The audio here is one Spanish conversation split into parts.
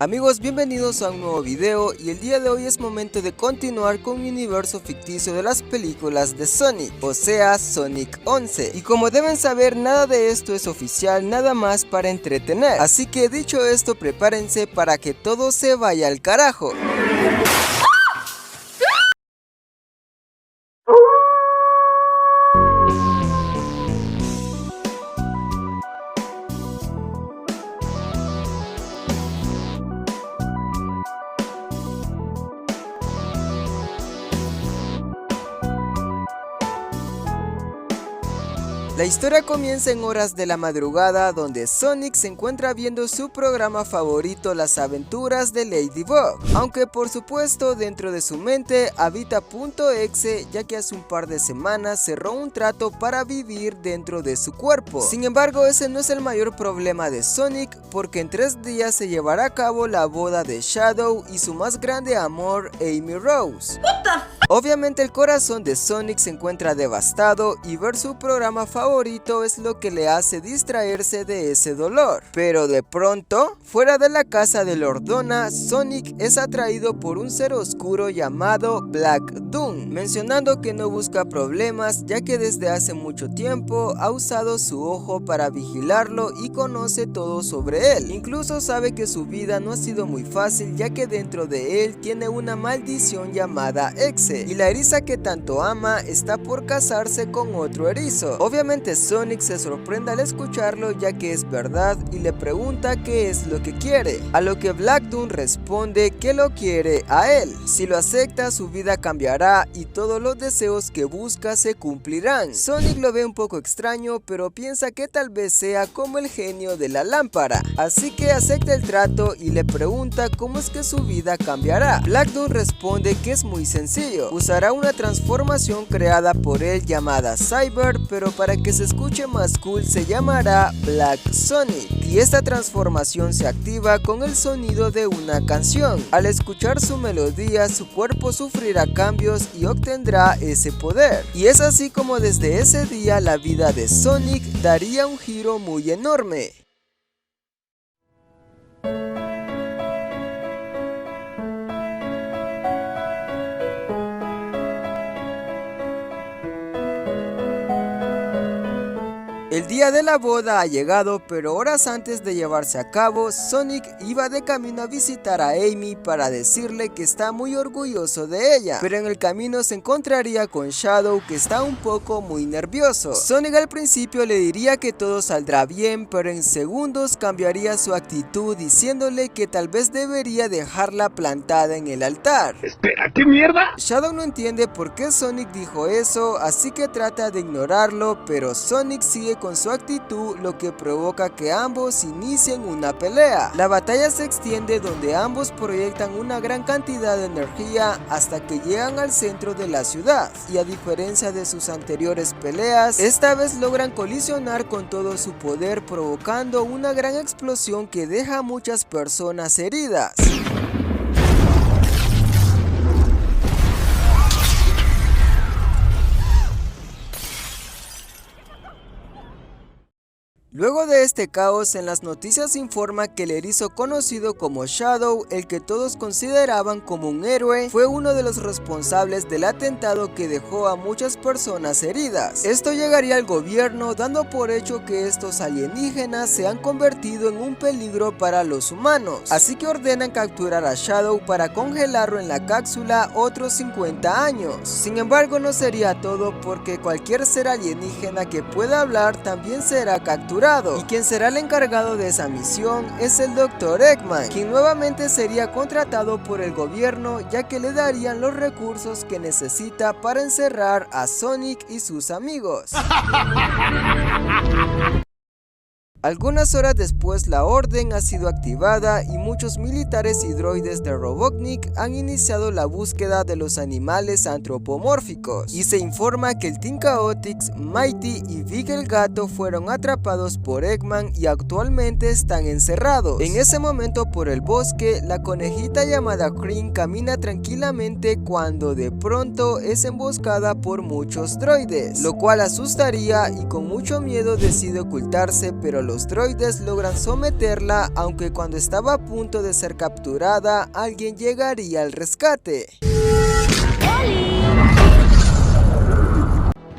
Amigos, bienvenidos a un nuevo video y el día de hoy es momento de continuar con mi universo ficticio de las películas de Sonic, o sea, Sonic 11. Y como deben saber, nada de esto es oficial, nada más para entretener. Así que dicho esto, prepárense para que todo se vaya al carajo. La historia comienza en horas de la madrugada donde Sonic se encuentra viendo su programa favorito, Las Aventuras de Ladybug, aunque por supuesto dentro de su mente habita .exe, ya que hace un par de semanas cerró un trato para vivir dentro de su cuerpo. Sin embargo, ese no es el mayor problema de Sonic, porque en 3 días se llevará a cabo la boda de Shadow y su más grande amor, Amy Rose. Obviamente el corazón de Sonic se encuentra devastado y ver su programa favorito es lo que le hace distraerse de ese dolor. Pero de pronto, fuera de la casa de Lord Donna, Sonic es atraído por un ser oscuro llamado Black Doom, mencionando que no busca problemas ya que desde hace mucho tiempo ha usado su ojo para vigilarlo y conoce todo sobre él. Incluso sabe que su vida no ha sido muy fácil ya que dentro de él tiene una maldición llamada Exe, y la eriza que tanto ama está por casarse con otro erizo. Obviamente Sonic se sorprende al escucharlo ya que es verdad y le pregunta qué es lo que quiere, a lo que Black Doom responde que lo quiere a él. Si lo acepta, su vida cambiará y todos los deseos que busca se cumplirán. Sonic lo ve un poco extraño, pero piensa que tal vez sea como el genio de la lámpara, así que acepta el trato y le pregunta cómo es que su vida cambiará. Black Doom responde que es muy sencillo, usará una transformación creada por él llamada Cyber, pero para que se escuche más cool se llamará Black Sonic, y esta transformación se activa con el sonido de una canción. Al escuchar su melodía, su cuerpo sufrirá cambios y obtendrá ese poder, y es así como desde ese día la vida de Sonic daría un giro muy enorme. El día de la boda ha llegado, pero horas antes de llevarse a cabo, Sonic iba de camino a visitar a Amy para decirle que está muy orgulloso de ella, pero en el camino se encontraría con Shadow, que está un poco muy nervioso. Sonic al principio le diría que todo saldrá bien, pero en segundos cambiaría su actitud diciéndole que tal vez debería dejarla plantada en el altar. ¡Espera, qué mierda! Shadow no entiende por qué Sonic dijo eso, así que trata de ignorarlo, pero Sonic sigue con su actitud, lo que provoca que ambos inicien una pelea. La batalla se extiende donde ambos proyectan una gran cantidad de energía hasta que llegan al centro de la ciudad, y a diferencia de sus anteriores peleas, esta vez logran colisionar con todo su poder, provocando una gran explosión que deja a muchas personas heridas. Luego de este caos, en las noticias se informa que el erizo conocido como Shadow, el que todos consideraban como un héroe, fue uno de los responsables del atentado que dejó a muchas personas heridas. Esto llegaría al gobierno, dando por hecho que estos alienígenas se han convertido en un peligro para los humanos, así que ordenan capturar a Shadow para congelarlo en la cápsula otros 50 años. Sin embargo, no sería todo, porque cualquier ser alienígena que pueda hablar también será capturado. Y quien será el encargado de esa misión es el Dr. Eggman, quien nuevamente sería contratado por el gobierno, ya que le darían los recursos que necesita para encerrar a Sonic y sus amigos. Algunas horas después, la orden ha sido activada y muchos militares y droides de Robotnik han iniciado la búsqueda de los animales antropomórficos, y se informa que el Team Chaotix, Mighty y Big el Gato fueron atrapados por Eggman y actualmente están encerrados. En ese momento, por el bosque, la conejita llamada Cream camina tranquilamente cuando de pronto es emboscada por muchos droides, lo cual asustaría y con mucho miedo decide ocultarse, pero los droides logran someterla, aunque cuando estaba a punto de ser capturada, alguien llegaría al rescate.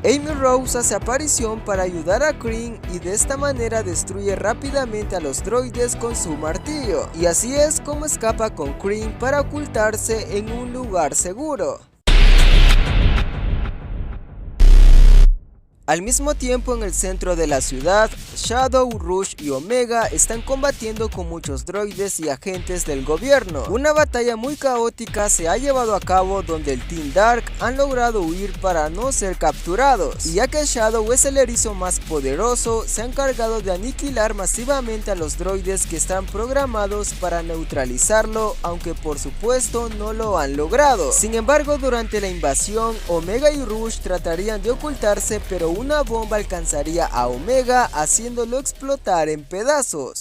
Amy Rose hace aparición para ayudar a Kreen y de esta manera destruye rápidamente a los droides con su martillo, y así es como escapa con Kreen para ocultarse en un lugar seguro. Al mismo tiempo, en el centro de la ciudad, Shadow, Rush y Omega están combatiendo con muchos droides y agentes del gobierno. Una batalla muy caótica se ha llevado a cabo donde el Team Dark han logrado huir para no ser capturados, y ya que Shadow es el erizo más poderoso, se ha encargado de aniquilar masivamente a los droides que están programados para neutralizarlo, aunque por supuesto no lo han logrado. Sin embargo, durante la invasión, Omega y Rush tratarían de ocultarse, pero una bomba alcanzaría a Omega haciéndolo explotar en pedazos.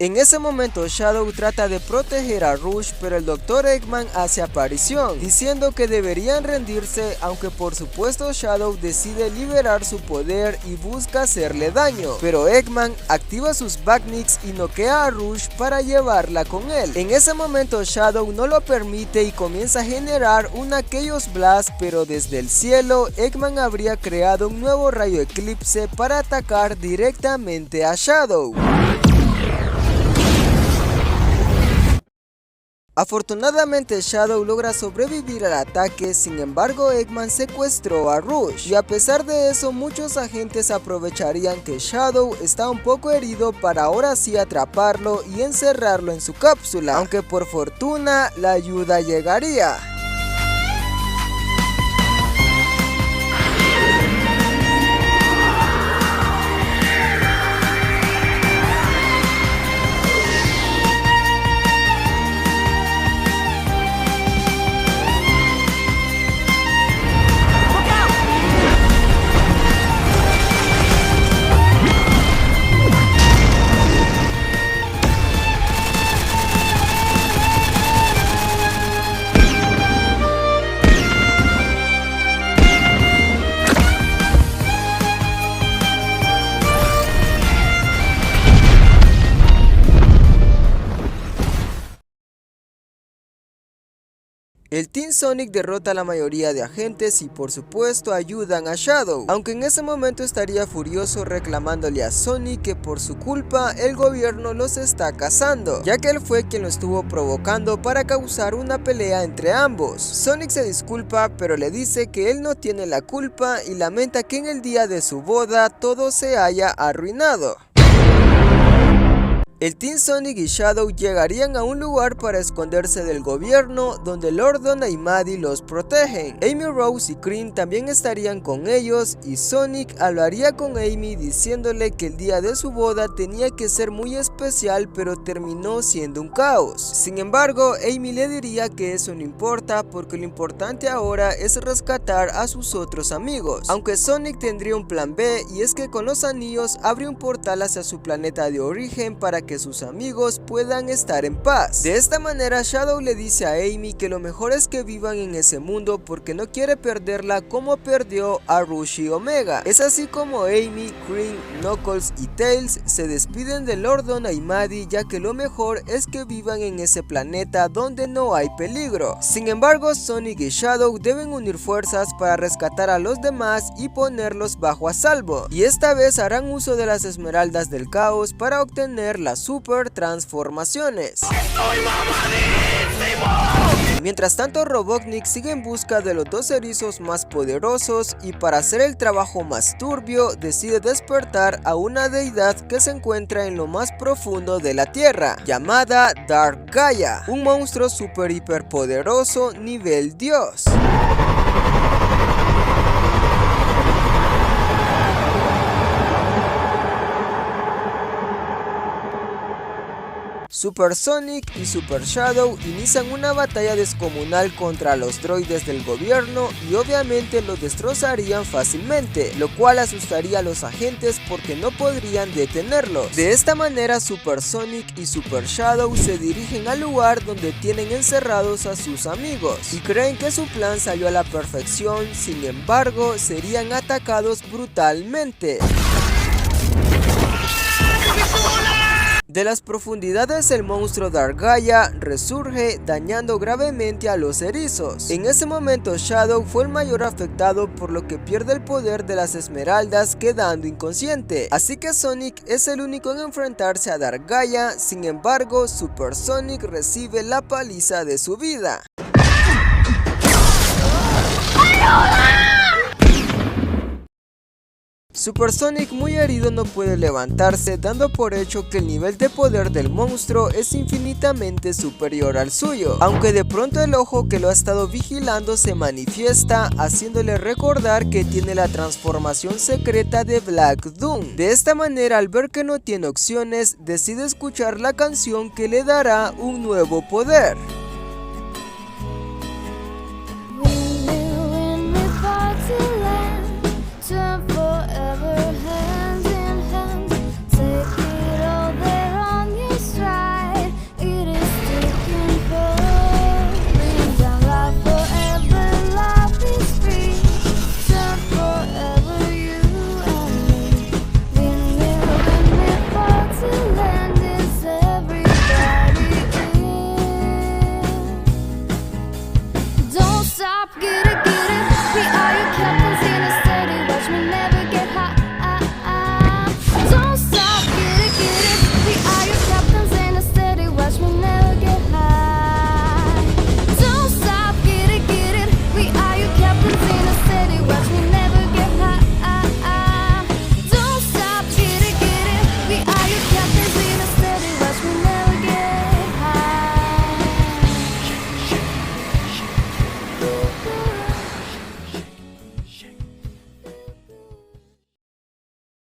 En ese momento Shadow trata de proteger a Rush, pero el Dr. Eggman hace aparición, diciendo que deberían rendirse, aunque por supuesto Shadow decide liberar su poder y busca hacerle daño, pero Eggman activa sus Badniks y noquea a Rush para llevarla con él. En ese momento Shadow no lo permite y comienza a generar una Chaos Blast, pero desde el cielo Eggman habría creado un nuevo rayo eclipse para atacar directamente a Shadow. Afortunadamente Shadow logra sobrevivir al ataque, sin embargo Eggman secuestró a Rush, y a pesar de eso muchos agentes aprovecharían que Shadow está un poco herido para ahora sí atraparlo y encerrarlo en su cápsula, aunque por fortuna la ayuda llegaría. El Team Sonic derrota a la mayoría de agentes y por supuesto ayudan a Shadow, aunque en ese momento estaría furioso reclamándole a Sonic que por su culpa el gobierno los está cazando, ya que él fue quien lo estuvo provocando para causar una pelea entre ambos. Sonic se disculpa, pero le dice que él no tiene la culpa y lamenta que en el día de su boda todo se haya arruinado. El Team Sonic y Shadow llegarían a un lugar para esconderse del gobierno, donde Lord Donna y Maddie los protegen. Amy Rose y Kreen también estarían con ellos, y Sonic hablaría con Amy diciéndole que el día de su boda tenía que ser muy especial, pero terminó siendo un caos. Sin embargo, Amy le diría que eso no importa, porque lo importante ahora es rescatar a sus otros amigos. Aunque Sonic tendría un plan B, y es que con los anillos abre un portal hacia su planeta de origen para que sus amigos puedan estar en paz. De esta manera Shadow le dice a Amy que lo mejor es que vivan en ese mundo porque no quiere perderla como perdió a Rush y Omega. Es así como Amy, Kreen, Knuckles y Tails se despiden de Lord Donna y Maddie, ya que lo mejor es que vivan en ese planeta donde no hay peligro. Sin embargo, Sonic y Shadow deben unir fuerzas para rescatar a los demás y ponerlos bajo a salvo, y esta vez harán uso de las esmeraldas del caos para obtener las super transformaciones. Mientras tanto, Robotnik sigue en busca de los dos erizos más poderosos y para hacer el trabajo más turbio decide despertar a una deidad que se encuentra en lo más profundo de la Tierra, llamada Dark Gaia, un monstruo super hiper poderoso nivel Dios. Super Sonic y Super Shadow inician una batalla descomunal contra los droides del gobierno y obviamente los destrozarían fácilmente, lo cual asustaría a los agentes porque no podrían detenerlos. De esta manera Super Sonic y Super Shadow se dirigen al lugar donde tienen encerrados a sus amigos y creen que su plan salió a la perfección, sin embargo serían atacados brutalmente. De las profundidades el monstruo Darkgaea resurge dañando gravemente a los erizos. En ese momento Shadow fue el mayor afectado, por lo que pierde el poder de las esmeraldas quedando inconsciente. Así que Sonic es el único en enfrentarse a Darkgaea. Sin embargo, Super Sonic recibe la paliza de su vida. Super Sonic, muy herido, no puede levantarse, dando por hecho que el nivel de poder del monstruo es infinitamente superior al suyo, aunque de pronto el ojo que lo ha estado vigilando se manifiesta, haciéndole recordar que tiene la transformación secreta de Black Doom. De esta manera, al ver que no tiene opciones, decide escuchar la canción que le dará un nuevo poder.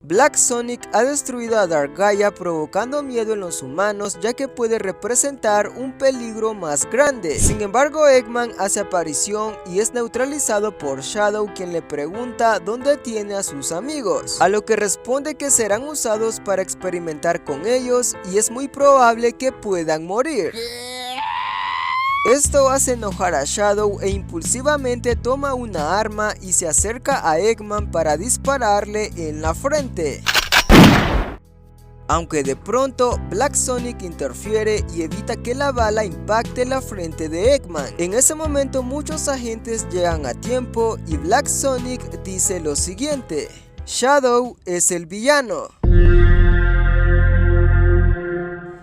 Black Sonic ha destruido a Darkgaea, provocando miedo en los humanos, ya que puede representar un peligro más grande. Sin embargo, Eggman hace aparición y es neutralizado por Shadow, quien le pregunta dónde tiene a sus amigos, a lo que responde que serán usados para experimentar con ellos y es muy probable que puedan morir. Esto hace enojar a Shadow e impulsivamente toma una arma y se acerca a Eggman para dispararle en la frente. Aunque de pronto Black Sonic interfiere y evita que la bala impacte la frente de Eggman. En ese momento muchos agentes llegan a tiempo y Black Sonic dice lo siguiente: Shadow es el villano.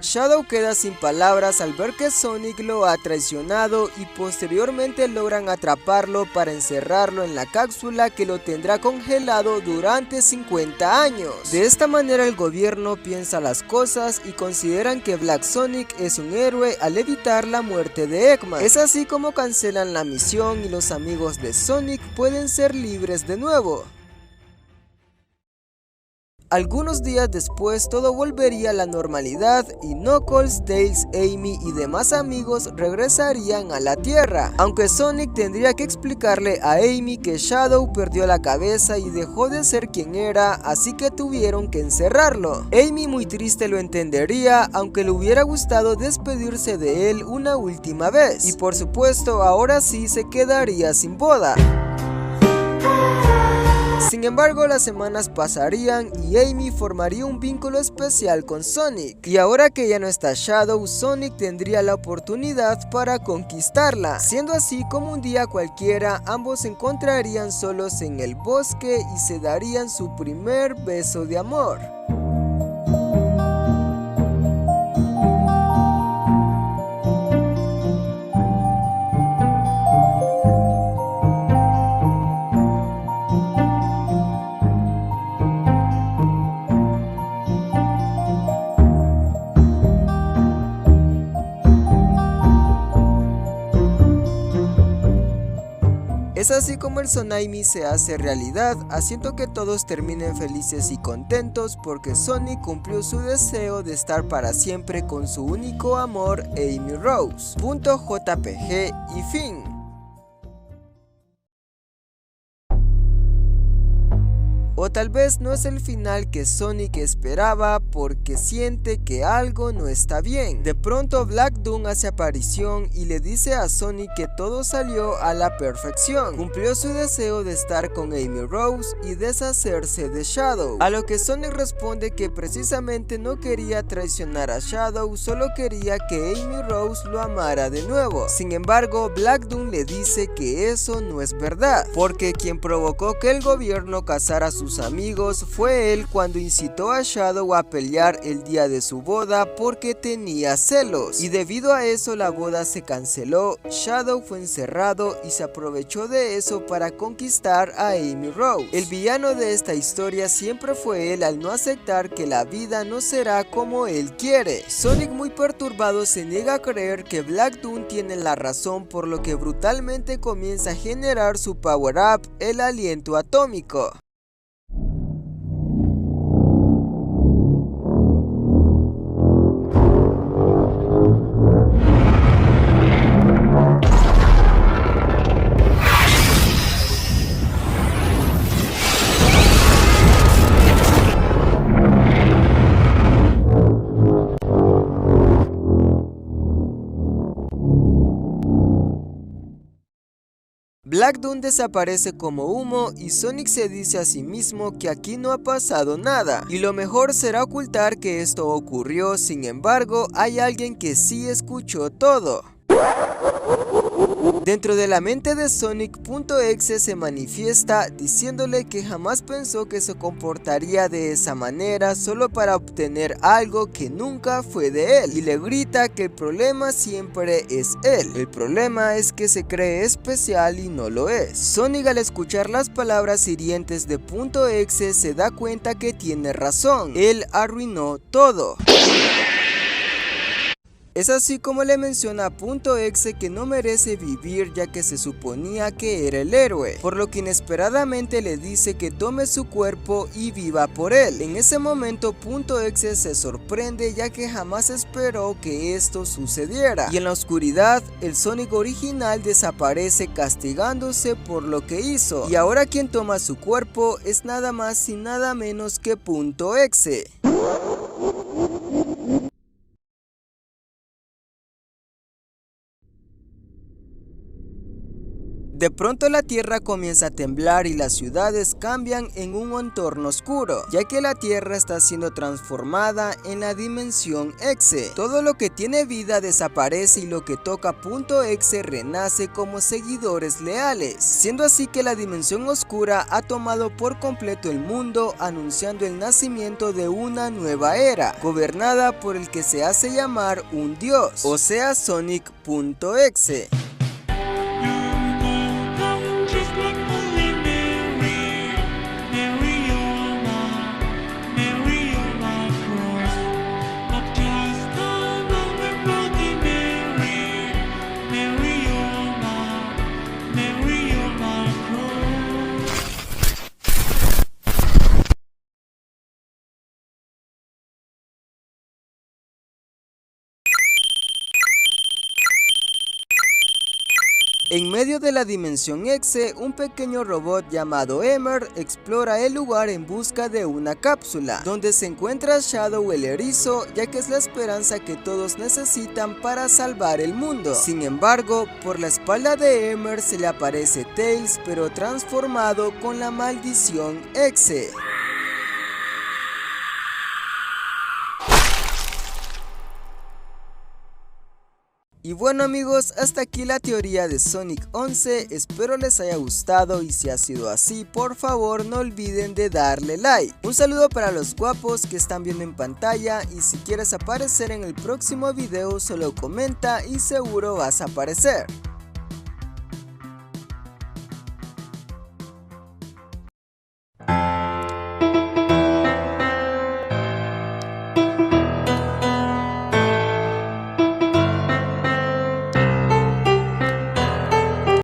Shadow queda sin palabras al ver que Sonic lo ha traicionado y posteriormente logran atraparlo para encerrarlo en la cápsula que lo tendrá congelado durante 50 años. De esta manera el gobierno piensa las cosas y consideran que Black Sonic es un héroe al evitar la muerte de Eggman. Es así como cancelan la misión y los amigos de Sonic pueden ser libres de nuevo. Algunos días después todo volvería a la normalidad y Knuckles, Tails, Amy y demás amigos regresarían a la Tierra, aunque Sonic tendría que explicarle a Amy que Shadow perdió la cabeza y dejó de ser quien era, así que tuvieron que encerrarlo. Amy, muy triste, lo entendería, aunque le hubiera gustado despedirse de él una última vez, y por supuesto ahora sí se quedaría sin boda. Sin embargo, las semanas pasarían y Amy formaría un vínculo especial con Sonic, y ahora que ya no está Shadow, Sonic tendría la oportunidad para conquistarla, siendo así como un día cualquiera ambos se encontrarían solos en el bosque y se darían su primer beso de amor. Es así como el Sonaimi se hace realidad, haciendo que todos terminen felices y contentos porque Sonic cumplió su deseo de estar para siempre con su único amor, Amy Rose. .jpg y fin. o tal vez no es el final que Sonic esperaba porque siente que algo no está bien. De pronto Black Doom hace aparición y le dice a Sonic que todo salió a la perfección, cumplió su deseo de estar con Amy Rose y deshacerse de Shadow, a lo que Sonic responde que precisamente no quería traicionar a Shadow, solo quería que Amy Rose lo amara de nuevo. Sin embargo, Black Doom le dice que eso no es verdad, porque quien provocó que el gobierno cazara a sus amigos fue él cuando incitó a Shadow a pelear el día de su boda porque tenía celos, y debido a eso la boda se canceló. Shadow fue encerrado y se aprovechó de eso para conquistar a Amy Rose. El villano de esta historia siempre fue él al no aceptar que la vida no será como él quiere. Sonic, muy perturbado, se niega a creer que Black Doom tiene la razón, por lo que brutalmente comienza a generar su power-up, el aliento atómico. Black Doom desaparece como humo y Sonic se dice a sí mismo que aquí no ha pasado nada y lo mejor será ocultar que esto ocurrió. Sin embargo, hay alguien que sí escuchó todo. Dentro de la mente de Sonic.exe se manifiesta diciéndole que jamás pensó que se comportaría de esa manera solo para obtener algo que nunca fue de él, y le grita que el problema siempre es él. El problema es que se cree especial y no lo es. Sonic, al escuchar las palabras hirientes de .exe, se da cuenta que tiene razón, él arruinó todo. Es así como le menciona a .exe que no merece vivir, ya que se suponía que era el héroe, por lo que inesperadamente le dice que tome su cuerpo y viva por él. En ese momento .exe se sorprende, ya que jamás esperó que esto sucediera, y en la oscuridad el Sonic original desaparece castigándose por lo que hizo, y ahora quien toma su cuerpo es nada más y nada menos que .exe. De pronto la tierra comienza a temblar y las ciudades cambian en un entorno oscuro, ya que la tierra está siendo transformada en la dimensión exe. Todo lo que tiene vida desaparece y lo que toca .exe renace como seguidores leales, siendo así que la dimensión oscura ha tomado por completo el mundo, anunciando el nacimiento de una nueva era, gobernada por el que se hace llamar un dios, o sea Sonic.exe. En medio de la dimensión exe, un pequeño robot llamado Emer explora el lugar en busca de una cápsula, donde se encuentra Shadow el erizo, ya que es la esperanza que todos necesitan para salvar el mundo. Sin embargo, por la espalda de Emer se le aparece Tails, pero transformado con la maldición exe. Y bueno amigos, hasta aquí la teoría de Sonic 11, espero les haya gustado y si ha sido así, por favor no olviden de darle like. Un saludo para los guapos que están viendo en pantalla y si quieres aparecer en el próximo video solo comenta y seguro vas a aparecer.